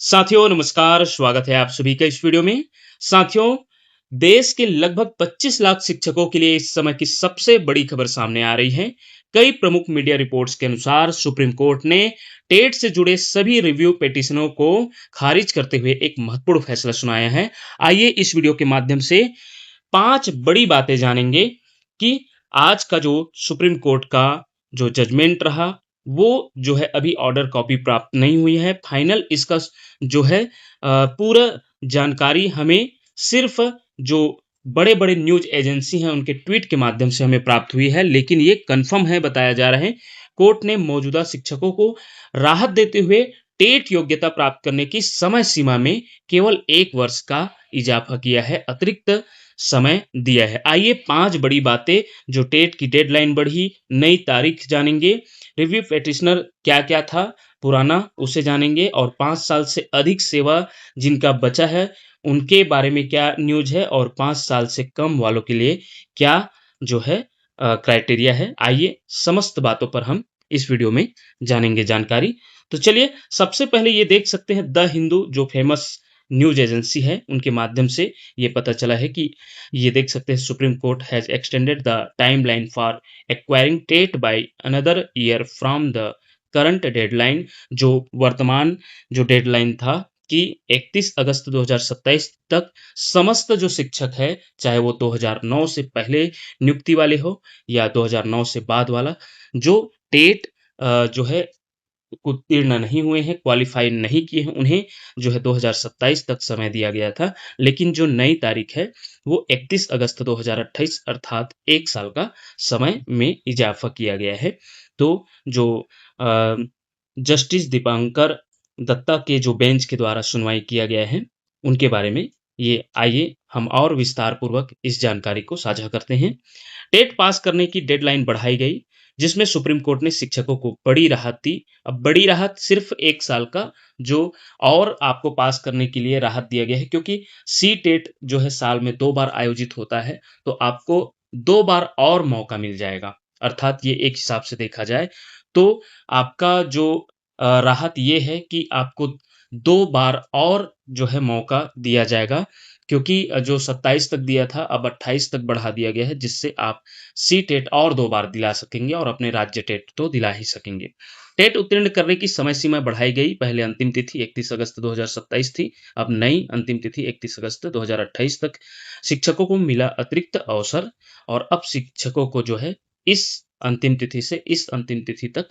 साथियों नमस्कार, स्वागत है आप सभी का इस वीडियो में। साथियों, देश के लगभग 25 लाख शिक्षकों के लिए इस समय की सबसे बड़ी खबर सामने आ रही है। कई प्रमुख मीडिया रिपोर्ट्स के अनुसार सुप्रीम कोर्ट ने टेट से जुड़े सभी रिव्यू पिटीशनों को खारिज करते हुए एक महत्वपूर्ण फैसला सुनाया है। आइए इस वीडियो के माध्यम से 5 बड़ी बातें जानेंगे कि आज का जो सुप्रीम कोर्ट का जो जजमेंट रहा, वो जो है अभी ऑर्डर कॉपी प्राप्त नहीं हुई है। फाइनल इसका जो है पूरा जानकारी हमें सिर्फ जो बड़े-बड़े न्यूज़ एजेंसी हैं, उनके ट्वीट के माध्यम से हमें प्राप्त हुई है, लेकिन ये कन्फर्म है, बताया जा रहा है। कोर्ट ने मौजूदा शिक्षकों को राहत देते हुए टेट योग्यता प्राप्त करने की समय सीमा में केवल 1 वर्ष का इजाफा किया है, अतिरिक्त समय दिया है। आइए 5 बड़ी बातें, जो टेट की डेडलाइन बढ़ी, नई तारीख जानेंगे, रिव्यू पिटिशनर क्या-क्या था पुराना उसे जानेंगे और 5 साल से अधिक सेवा जिनका बचा है, उनके बारे में क्या न्यूज़ है और 5 साल से कम वालों के लिए क्या जो है क्राइटेरिया है। आइए समस्त बातों पर हम इस वीडियो में जानेंगे जानकारी। तो चलिए सबसे पहले ये देख सकते हैं द हिंदू जो फेमस न्यूज़ एजेंसी है, उनके माध्यम से ये पता चला है कि ये देख सकते हैं supreme court has extended the timeline for acquiring TET by another year from the current deadline. जो वर्तमान जो डेडलाइन था कि 31 अगस्त 2027 तक समस्त जो शिक्षक है, चाहे वो 2009 से पहले नियुक्ति वाले हो या 2009 से बाद वाला, जो टेट जो है उत्तीर्ण नहीं हुए हैं, क्वालीफाई नहीं किए हैं, उन्हें जो है 2027 तक समय दिया गया था। लेकिन जो नई तारीख है, वो 31 अगस्त 2028 अर्थात 1 साल का समय में इजाफा किया गया है। तो जो अ, जस्टिस दीपांकर दत्ता के जो बेंच के द्वारा सुनवाई किया गया है, उनके बारे में ये आइए हम और विस्तार पूर्वक इस जानकारी को साझा करते हैं। टेट पास करने की डेडलाइन बढ़ाई गई, जिसमें सुप्रीम कोर्ट ने शिक्षकों को बड़ी राहत दी। अब बड़ी राहत सिर्फ 1 साल का जो और आपको पास करने के लिए राहत दिया गया है, क्योंकि सी-टेट जो है साल में 2 बार आयोजित होता है, तो आपको 2 बार और मौका मिल जाएगा। अर्थात ये एक हिसाब से देखा जाए तो आपका जो राहत ये है कि आपको 2 बार और जो है मौका दिया जाएगा, क्योंकि जो 27 तक दिया था अब 28 तक बढ़ा दिया गया है, जिससे आप सी-टेट और 2 बार दिला सकेंगे और अपने राज्य टेट तो दिला ही सकेंगे। टेट उत्तीर्ण करने की समय सीमा बढ़ाई गई, पहले अंतिम तिथि 31 अगस्त 2027 थी, अब नई अंतिम तिथि 31 अगस्त 2028 तक शिक्षकों को मिला अतिरिक्त अवसर और अब शिक्षकों को जो है इस अंतिम तिथि से इस अंतिम तिथि तक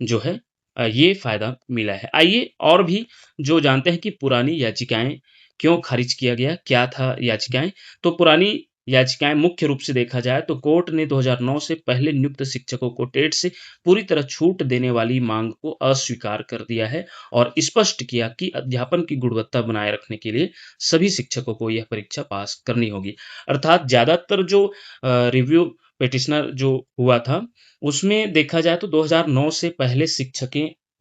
जो है ये फ़ायदा मिला है। आइए और भी जो जानते हैं कि पुरानी याचिकाएँ क्यों खारिज किया गया, क्या था याचिकाएँ? तो पुरानी याचिकाएँ मुख्य रूप से देखा जाए तो कोर्ट ने 2009 से पहले नियुक्त शिक्षकों को टेट से पूरी तरह छूट देने वाली माँग को अस्वीकार कर दिया है और स्पष्ट किया कि अध्यापन की गुणवत्ता बनाए रखने के लिए सभी शिक्षकों को यह परीक्षा पास करनी होगी। अर्थात ज़्यादातर जो रिव्यू पिटिशनर जो हुआ था, उसमें देखा जाए तो 2009 से पहले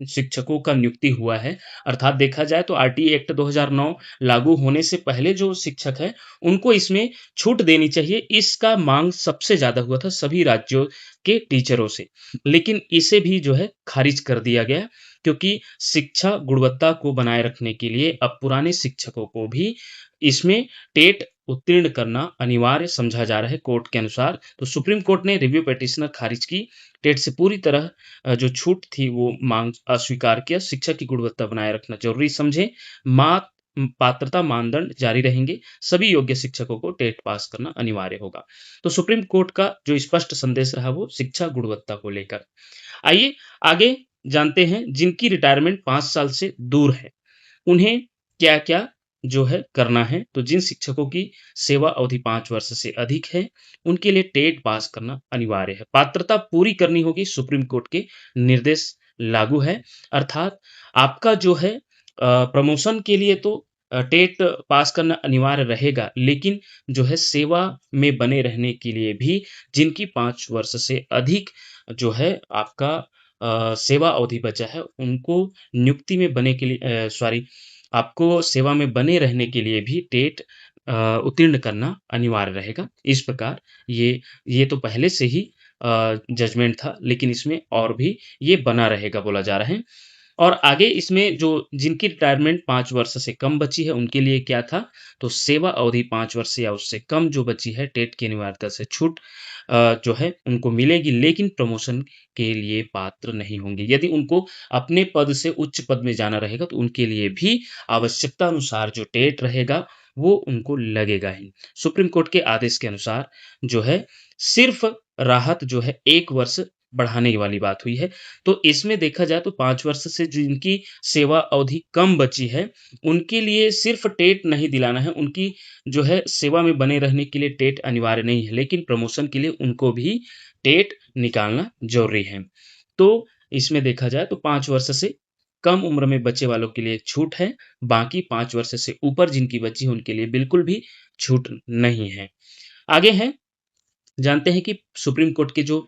शिक्षकों का नियुक्ति हुआ है। अर्थात देखा जाए तो आरटीई एक्ट 2009 लागू होने से पहले जो शिक्षक हैं, उनको इसमें छूट देनी चाहिए। इसका माँग सबसे ज़्यादा हुआ था सभी राज्यों के टीचरों से। लेकिन इसे भी जो है खारिज कर दिया गया, क्योंकि शिक्षा गुणवत्ता को बनाए रखने के लिए अब पुराने शिक्षकों को भी इसमें टेट उत्तीर्ण करना अनिवार्य समझा जा रहा है कोर्ट के अनुसार। तो सुप्रीम कोर्ट ने रिव्यू पिटिशनर खारिज की, टेट से पूरी तरह जो छूट थी वो मांग अस्वीकार किया। शिक्षा की गुणवत्ता बनाए रखना जरूरी समझे, पात्रता मानदंड जारी रहेंगे, सभी योग्य शिक्षकों को टेट पास करना अनिवार्य होगा। तो सुप्रीम कोर्ट का जो स्पष्ट संदेश रहा वो शिक्षा गुणवत्ता को लेकर। आइए आगे जानते हैं जिनकी रिटायरमेंट 5 साल से दूर है, उन्हें क्या-क्या जो है करना है। तो जिन शिक्षकों की सेवा अवधि 5 वर्ष से अधिक है, उनके लिए टेट पास करना अनिवार्य है। पात्रता पूरी करनी होगी, सुप्रीम कोर्ट के निर्देश लागू है। अर्थात आपका जो है प्रमोशन के लिए तो टेट पास करना अनिवार्य रहेगा, लेकिन जो है सेवा में बने रहने के लिए भी जिनकी 5 वर्ष से अधिक जो है आपका सेवा अवधि बचा है, उनको नियुक्ति में बने के लिए आपको सेवा में बने रहने के लिए भी टेट उत्तीर्ण करना अनिवार्य रहेगा। इस प्रकार ये तो पहले से ही जजमेंट था, लेकिन इसमें और भी ये बना रहेगा बोला जा रहा है। और आगे इसमें जो जिनकी रिटायरमेंट 5 वर्ष से कम बची है, उनके लिए क्या था, तो सेवा अवधि 5 वर्ष या उससे कम जो बची है, टेट की अनिवार्यता से छूट जो है उनको मिलेगी, लेकिन प्रमोशन के लिए पात्र नहीं होंगे। यदि उनको अपने पद से उच्च पद में जाना रहेगा, तो उनके लिए भी आवश्यकता अनुसार जो टेट रहेगा, वो उनको लगेगा ही। सुप्रीम कोर्ट के आदेश के अनुसार जो है, सिर्फ़ राहत जो है 1 वर्ष बढ़ाने वाली बात हुई है। तो इसमें देखा जाए तो 5 वर्ष से जिनकी सेवा अवधि कम बची है, उनके लिए सिर्फ़ टेट नहीं दिलाना है, उनकी जो है सेवा में बने रहने के लिए टेट अनिवार्य नहीं है, लेकिन प्रमोशन के लिए उनको भी टेट निकालना ज़रूरी है। तो इसमें देखा जाए तो 5 वर्ष से कम उम्र में बच्चे वालों के लिए छूट है, बाकी 5 वर्ष से ऊपर जिनकी बची है, उनके लिए बिल्कुल भी छूट नहीं है। आगे है, जानते हैं कि सुप्रीम कोर्ट के जो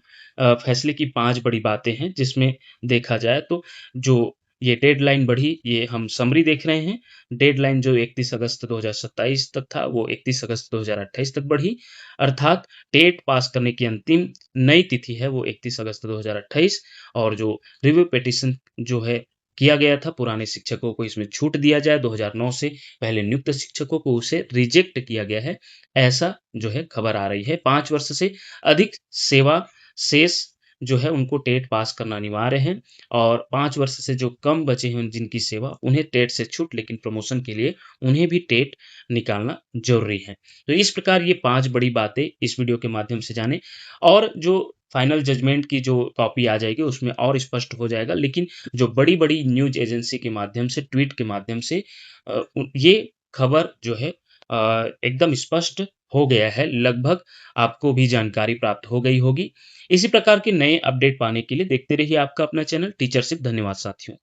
फैसले की 5 बड़ी बातें हैं, जिसमें देखा जाए तो जो ये डेडलाइन बढ़ी, ये हम समरी देख रहे हैं। डेडलाइन जो 31 अगस्त 2027 तक था, वो 31 अगस्त 2028 तक बढ़ी। अर्थात टेट पास करने की अंतिम नई तिथि है, वो 31 अगस्त 2028 और जो रिव्यू पिटीशन जो है किया गया था, पुराने शिक्षकों को इसमें छूट दिया जाए, 2009 से पहले नियुक्त शिक्षकों को उसे रिजेक्ट किया गया है। ऐसा जो है खबर आ रही है। 5 वर्ष से अधिक सेवा शेष जो है उनको टेट पास करना अनिवार्य है और 5 वर्ष से जो कम बचे हैं जिनकी सेवा, उन्हें टेट से छूट, लेकिन प्रमोशन के लिए उन्हें भी टेट निकालना ज़रूरी है। तो इस प्रकार ये 5 बड़ी बातें इस वीडियो के माध्यम से जाने और जो फाइनल जजमेंट की जो कॉपी आ जाएगी उसमें और स्पष्ट हो जाएगा। लेकिन जो बड़ी-बड़ी न्यूज़ एजेंसी के माध्यम से, ट्वीट के माध्यम से ये खबर जो है एकदम स्पष्ट हो गया है, लगभग आपको भी जानकारी प्राप्त हो गई होगी। इसी प्रकार के नए अपडेट पाने के लिए देखते रहिए आपका अपना चैनल टीचरशिप। धन्यवाद साथियों।